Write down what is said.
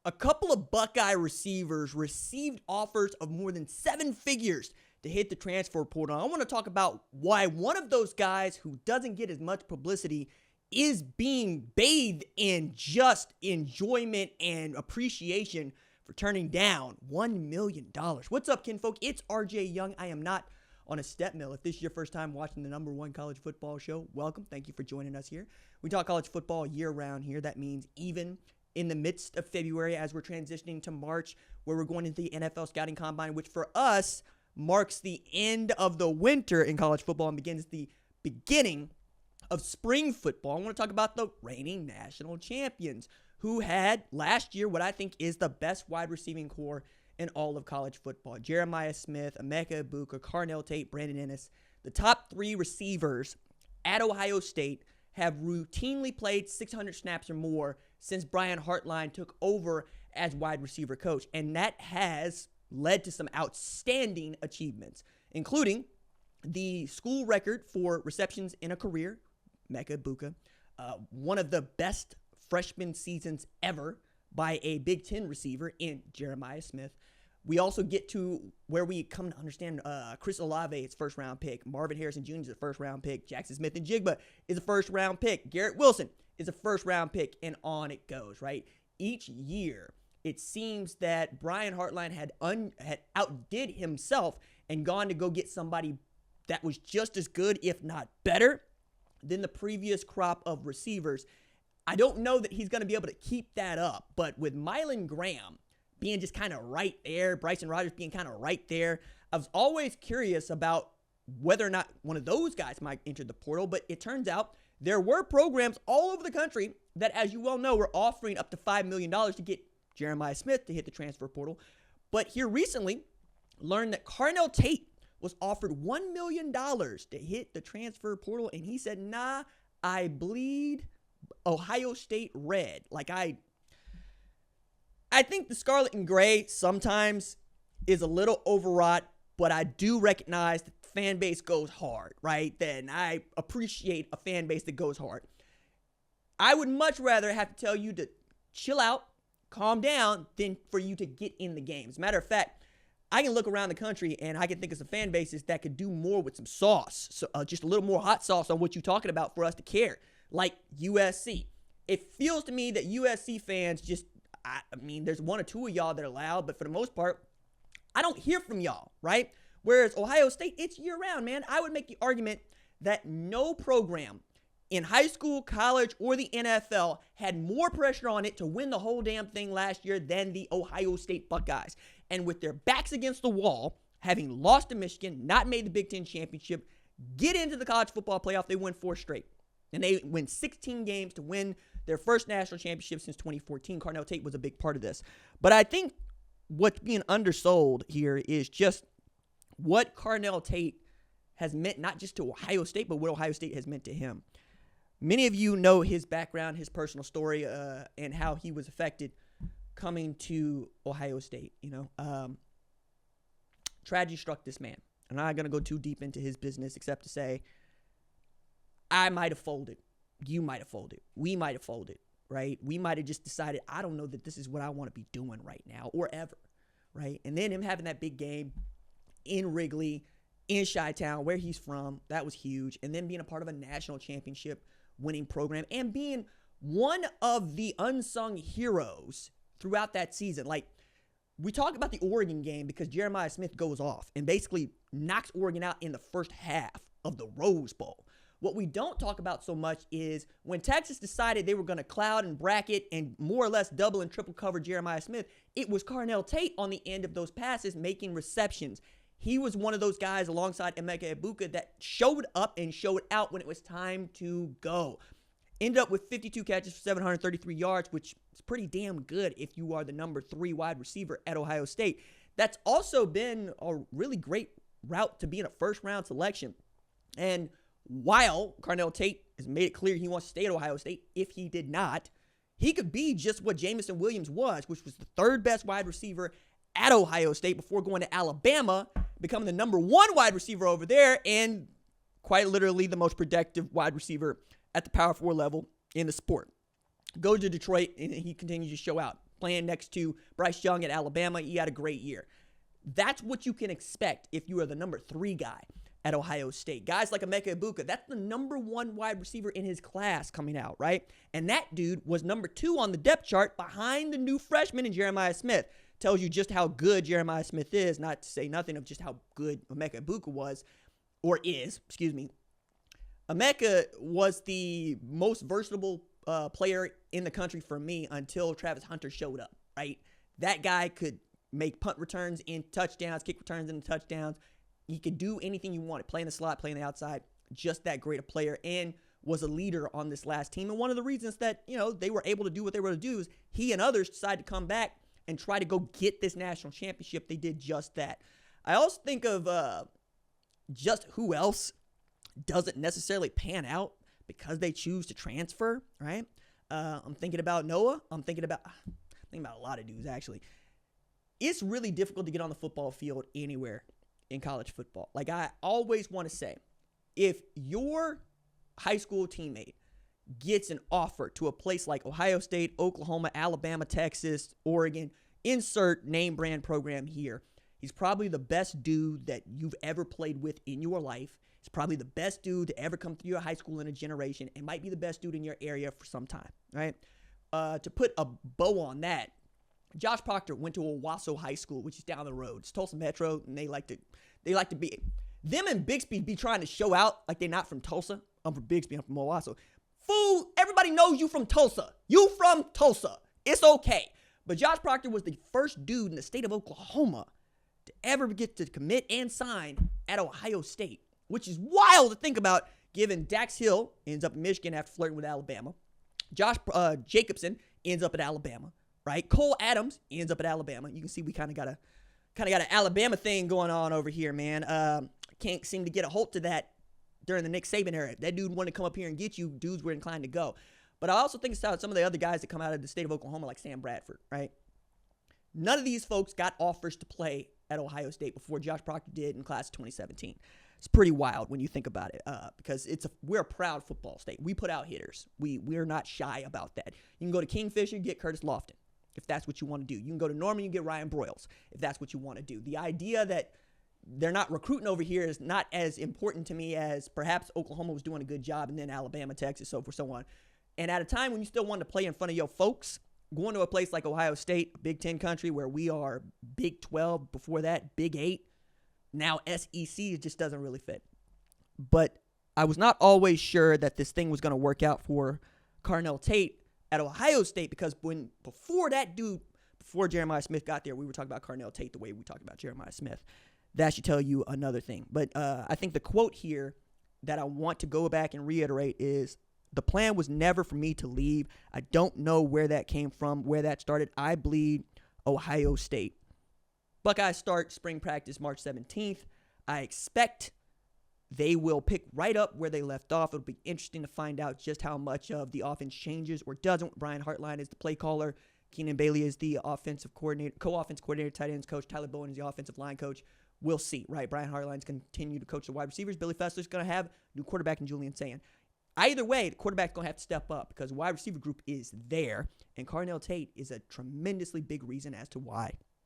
A couple of Buckeye receivers received offers of more than 7 figures to hit the transfer portal. I want to talk about why one of those guys who doesn't get as much publicity is being bathed in just enjoyment and appreciation for turning down $1 million. What's up, kinfolk? It's RJ Young. I am not on a step mill. If this is your first time watching the #1 college football show, welcome. Thank you for joining us here. We talk college football year-round here. That means even in the midst of February as we're transitioning to March, where we're going into the NFL Scouting Combine, which for us marks the end of the winter in college football and begins the beginning of spring football. I want to talk about the reigning national champions who had last year what I think is the best wide receiving core in all of college football. Jeremiah Smith, Emeka Egbuka, Carnell Tate, Brandon Ennis. The top 3 receivers at Ohio State have routinely played 600 snaps or more since Brian Hartline took over as wide receiver coach. And that has led to some outstanding achievements, including the school record for receptions in a career, Emeka Egbuka, one of the best freshman seasons ever by a Big Ten receiver in Jeremiah Smith. We also get to where we come to understand Chris Olave is first-round pick. Marvin Harrison Jr. is a first-round pick. Jackson Smith-Njigba is a first-round pick. Garrett Wilson is a first-round pick, and on it goes, right? Each year, it seems that Brian Hartline had outdid himself and gone to go get somebody that was just as good, if not better, than the previous crop of receivers. I don't know that he's going to be able to keep that up, but with Mylan Graham being just kind of right there, Bryson Rogers being kind of right there, I was always curious about whether or not one of those guys might enter the portal, but it turns out there were programs all over the country that, as you well know, were offering up to $5 million to get Jeremiah Smith to hit the transfer portal. But here recently, learned that Carnell Tate was offered $1 million to hit the transfer portal, and he said, nah, I bleed Ohio State red. Like, I think the scarlet and gray sometimes is a little overwrought, but I do recognize that the fan base goes hard, right? Then I appreciate a fan base that goes hard. I would much rather have to tell you to chill out, calm down, than for you to get in the game. As a matter of fact, I can look around the country and I can think of some fan bases that could do more with some sauce. So just a little more hot sauce on what you're talking about for us to care. Like USC. It feels to me that USC fans just, I mean, there's 1 or 2 of y'all that are loud, but for the most part, I don't hear from y'all, right? Whereas Ohio State, it's year-round, man. I would make the argument that no program in high school, college, or the NFL had more pressure on it to win the whole damn thing last year than the Ohio State Buckeyes. And with their backs against the wall, having lost to Michigan, not made the Big Ten championship, get into the college football playoff, they win 4 straight. And they win 16 games to win their first national championship since 2014. Carnell Tate was a big part of this. But I think what's being undersold here is just what Carnell Tate has meant, not just to Ohio State, but what Ohio State has meant to him. Many of you know his background, his personal story, and how he was affected coming to Ohio State. Tragedy struck this man. I'm not going to go too deep into his business except to say I might have folded. You might have folded. We might have folded, right? We might have just decided, I don't know that this is what I want to be doing right now or ever, right? And then him having that big game in Wrigley, in Chi-Town, where he's from, that was huge. And then being a part of a national championship winning program and being one of the unsung heroes throughout that season. Like, we talk about the Oregon game because Jeremiah Smith goes off and basically knocks Oregon out in the first half of the Rose Bowl. What we don't talk about so much is when Texas decided they were going to cloud and bracket and more or less double and triple cover Jeremiah Smith, it was Carnell Tate on the end of those passes making receptions. He was one of those guys alongside Emeka Egbuka that showed up and showed out when it was time to go. Ended up with 52 catches for 733 yards, which is pretty damn good if you are the number 3 wide receiver at Ohio State. That's also been a really great route to being a first-round selection. And while Carnell Tate has made it clear he wants to stay at Ohio State, if he did not, he could be just what Jamison Williams was, which was the 3rd best wide receiver at Ohio State before going to Alabama, becoming the number 1 wide receiver over there, and quite literally the most productive wide receiver at the Power 4 level in the sport. Go to Detroit, and he continues to show out. playing next to Bryce Young at Alabama. He had a great year. That's what you can expect if you are the number 3 guy at Ohio State. Guys like Emeka Egbuka, that's the number 1 wide receiver in his class coming out, right? And that dude was number 2 on the depth chart behind the new freshman in Jeremiah Smith. Tells you just how good Jeremiah Smith is, not to say nothing of just how good Emeka Egbuka was, or is, excuse me. Emeka was the most versatile player in the country for me until Travis Hunter showed up, right? That guy could make punt returns in touchdowns, kick returns into touchdowns. He could do anything you wanted, play in the slot, play in the outside. Just that great a player, and was a leader on this last team. And one of the reasons that, they were able to do what they were able to do is he and others decided to come back and try to go get this national championship. They did just that. I also think of just who else doesn't necessarily pan out because they choose to transfer, right? I'm thinking about Noah. I'm thinking about a lot of dudes, actually. It's really difficult to get on the football field anywhere in college football. Like, I always want to say, if your high school teammate gets an offer to a place like Ohio State, Oklahoma, Alabama, Texas, Oregon, insert name brand program here, he's probably the best dude that you've ever played with in your life. He's probably the best dude to ever come through your high school in a generation, and might be the best dude in your area for some time, right? To put a bow on that, Josh Proctor went to Owasso High School, which is down the road. It's Tulsa Metro, and they like to be, them and Bixby be trying to show out like they're not from Tulsa. I'm from Bixby, I'm from Owasso. Fool, everybody knows you from Tulsa. You from Tulsa. It's okay. But Josh Proctor was the first dude in the state of Oklahoma to ever get to commit and sign at Ohio State, which is wild to think about, given Dax Hill ends up in Michigan after flirting with Alabama. Josh Jacobson ends up at Alabama, right? Cole Adams ends up at Alabama. You can see we kind of got an Alabama thing going on over here, man. Can't seem to get a hold to that during the Nick Saban era. That dude wanted to come up here and get you. Dudes were inclined to go. But I also think about some of the other guys that come out of the state of Oklahoma, like Sam Bradford, right? None of these folks got offers to play at Ohio State before Josh Proctor did in class of 2017. It's pretty wild when you think about it, because we're a proud football state. We put out hitters. We're not shy about that. You can go to Kingfisher, get Curtis Lofton, if that's what you want to do. You can go to Norman, you can get Ryan Broyles, if that's what you want to do. The idea that they're not recruiting over here is not as important to me as perhaps Oklahoma was doing a good job, and then Alabama, Texas, so forth, so on. And at a time when you still want to play in front of your folks, going to a place like Ohio State, Big Ten country, where we are Big 12, before that, Big 8, now SEC, it just doesn't really fit. But I was not always sure that this thing was going to work out for Carnell Tate at Ohio State, because before Jeremiah Smith got there, we were talking about Carnell Tate the way we talked about Jeremiah Smith. That should tell you another thing. But I think the quote here that I want to go back and reiterate is, the plan was never for me to leave. I don't know where that came from, where that started. I bleed Ohio State. Buckeyes start spring practice March 17th. I expect they will pick right up where they left off. It'll be interesting to find out just how much of the offense changes or doesn't. Brian Hartline is the play caller. Keenan Bailey is the offensive coordinator, co-offense coordinator, tight ends coach. Tyler Bowen is the offensive line coach. We'll see, right? Brian Hartline's going to continue to coach the wide receivers. Billy Fessler's going to have a new quarterback in Julian Sayin. Either way, the quarterback's going to have to step up because the wide receiver group is there, and Carnell Tate is a tremendously big reason as to why.